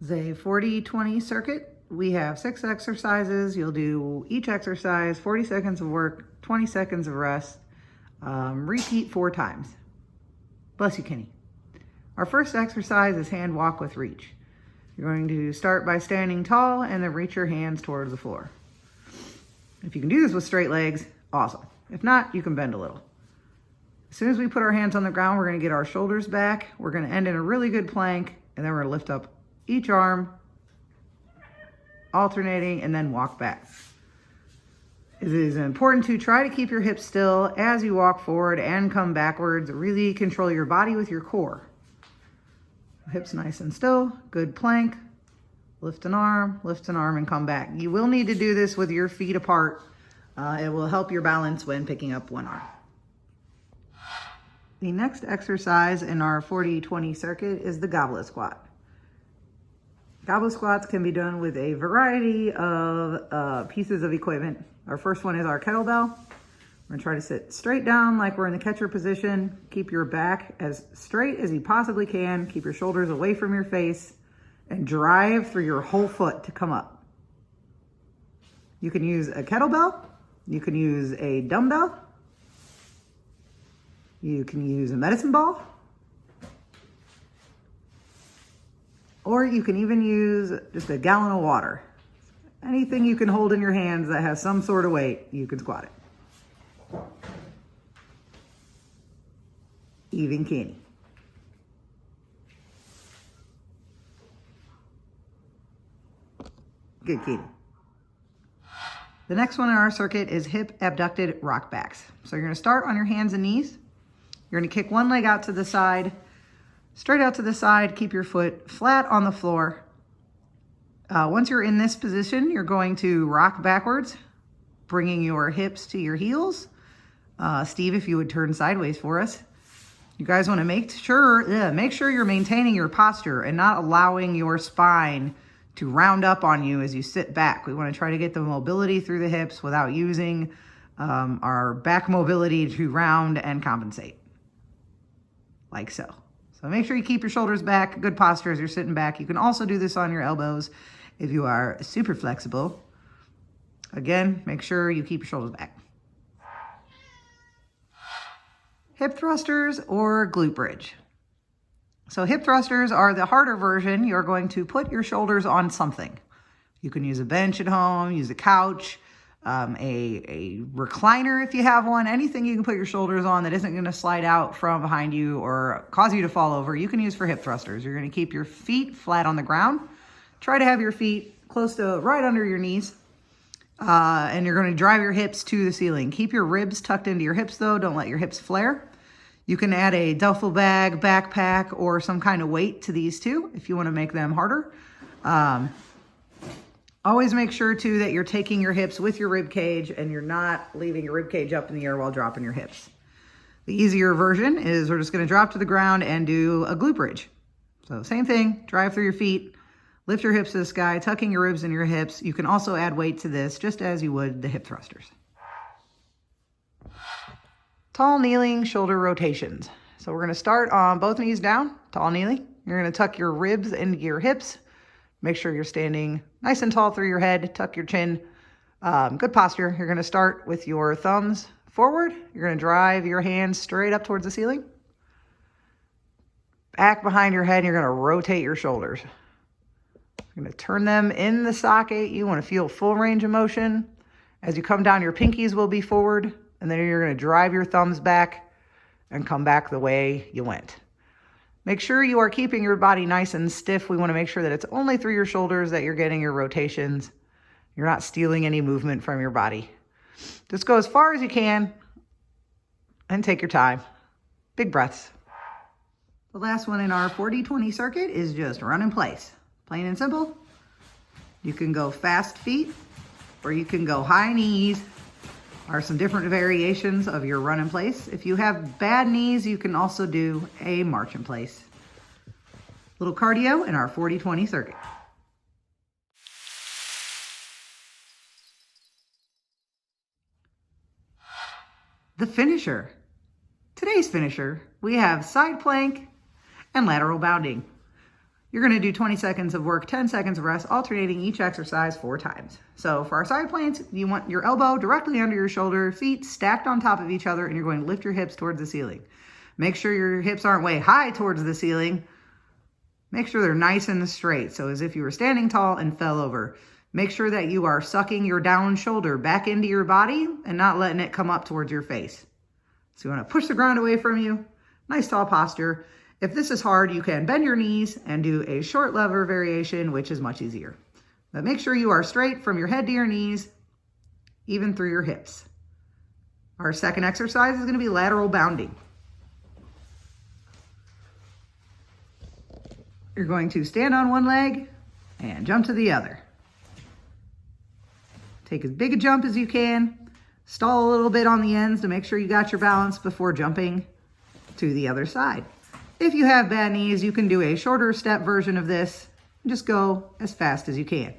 The 40-20 circuit, we have 6 exercises. You'll do each exercise, 40 seconds of work, 20 seconds of rest. Repeat 4 times. Bless you, Kenny. Our first exercise is hand walk with reach. You're going to start by standing tall and then reach your hands towards the floor. If you can do this with straight legs, awesome. If not, you can bend a little. As soon as we put our hands on the ground, we're going to get our shoulders back. We're going to end in a really good plank, and then we're going to lift up each arm, alternating, and then walk back. It is important to try to keep your hips still as you walk forward and come backwards. Really control your body with your core. Hips nice and still, good plank. Lift an arm, and come back. You will need to do this with your feet apart. It will help your balance when picking up one arm. The next exercise in our 40-20 circuit is the Goblet Squat. Goblet squats can be done with a variety of pieces of equipment. Our first one is our kettlebell. We're gonna try to sit straight down like we're in the catcher position. Keep your back as straight as you possibly can. Keep your shoulders away from your face and drive through your whole foot to come up. You can use a kettlebell. You can use a dumbbell. You can use a medicine ball. Or you can even use just a gallon of water. Anything you can hold in your hands that has some sort of weight, you can squat it. Even Kenny. Good Kenny. The next one in our circuit is hip abducted rockbacks. So you're going to start on your hands and knees. You're going to kick one leg out to the side, straight out to the side. Keep your foot flat on the floor. Once you're in this position, you're going to rock backwards, bringing your hips to your heels. Steve, if you would turn sideways for us. You guys want to make sure you're maintaining your posture and not allowing your spine to round up on you as you sit back. We want to try to get the mobility through the hips without using our back mobility to round and compensate. Like so. So make sure you keep your shoulders back, good posture as you're sitting back. You can also do this on your elbows if you are super flexible. Again, make sure you keep your shoulders back. Hip thrusters or glute bridge. So hip thrusters are the harder version. You're going to put your shoulders on something. You can use a bench at home, use a couch, a recliner if you have one, anything you can put your shoulders on that isn't going to slide out from behind you or cause you to fall over, you can use for hip thrusters. You're going to keep your feet flat on the ground. Try to have your feet close to right under your knees. And you're going to drive your hips to the ceiling. Keep your ribs tucked into your hips though. Don't let your hips flare. You can add a duffel bag, backpack, or some kind of weight to these too if you want to make them harder. Always make sure too that you're taking your hips with your rib cage and you're not leaving your rib cage up in the air while dropping your hips. The easier version is we're just going to drop to the ground and do a glute bridge. So same thing, drive through your feet, lift your hips to the sky, tucking your ribs in your hips. You can also add weight to this just as you would the hip thrusters. Tall kneeling shoulder rotations. So we're going to start on both knees down, tall kneeling. You're going to tuck your ribs into your hips. Make sure you're standing nice and tall through your head. Tuck your chin. Good posture. You're going to start with your thumbs forward. You're going to drive your hands straight up towards the ceiling. Back behind your head. And you're going to rotate your shoulders. You're going to turn them in the socket. You want to feel full range of motion. As you come down, your pinkies will be forward. And then you're going to drive your thumbs back and come back the way you went. Make sure you are keeping your body nice and stiff. We want to make sure that it's only through your shoulders that you're getting your rotations. You're not stealing any movement from your body. Just go as far as you can and take your time. Big breaths. The last one in our 40-20 circuit is just run in place. Plain and simple. You can go fast feet or you can go high knees. Are some different variations of your run in place. If you have bad knees, you can also do a march in place. Little cardio in our 40-20 circuit. The finisher. Today's finisher, we have side plank and lateral bounding. You're going to do 20 seconds of work, 10 seconds of rest, alternating each exercise 4 times. So for our side planks, you want your elbow directly under your shoulder, feet stacked on top of each other, and you're going to lift your hips towards the ceiling. Make sure your hips aren't way high towards the ceiling. Make sure they're nice and straight, so as if you were standing tall and fell over. Make sure that you are sucking your down shoulder back into your body and not letting it come up towards your face. So you want to push the ground away from you. Nice tall posture. If this is hard, you can bend your knees and do a short lever variation, which is much easier. But make sure you are straight from your head to your knees, even through your hips. Our second exercise is going to be lateral bounding. You're going to stand on one leg and jump to the other. Take as big a jump as you can. Stall a little bit on the ends to make sure you got your balance before jumping to the other side. If you have bad knees, you can do a shorter step version of this. Just go as fast as you can.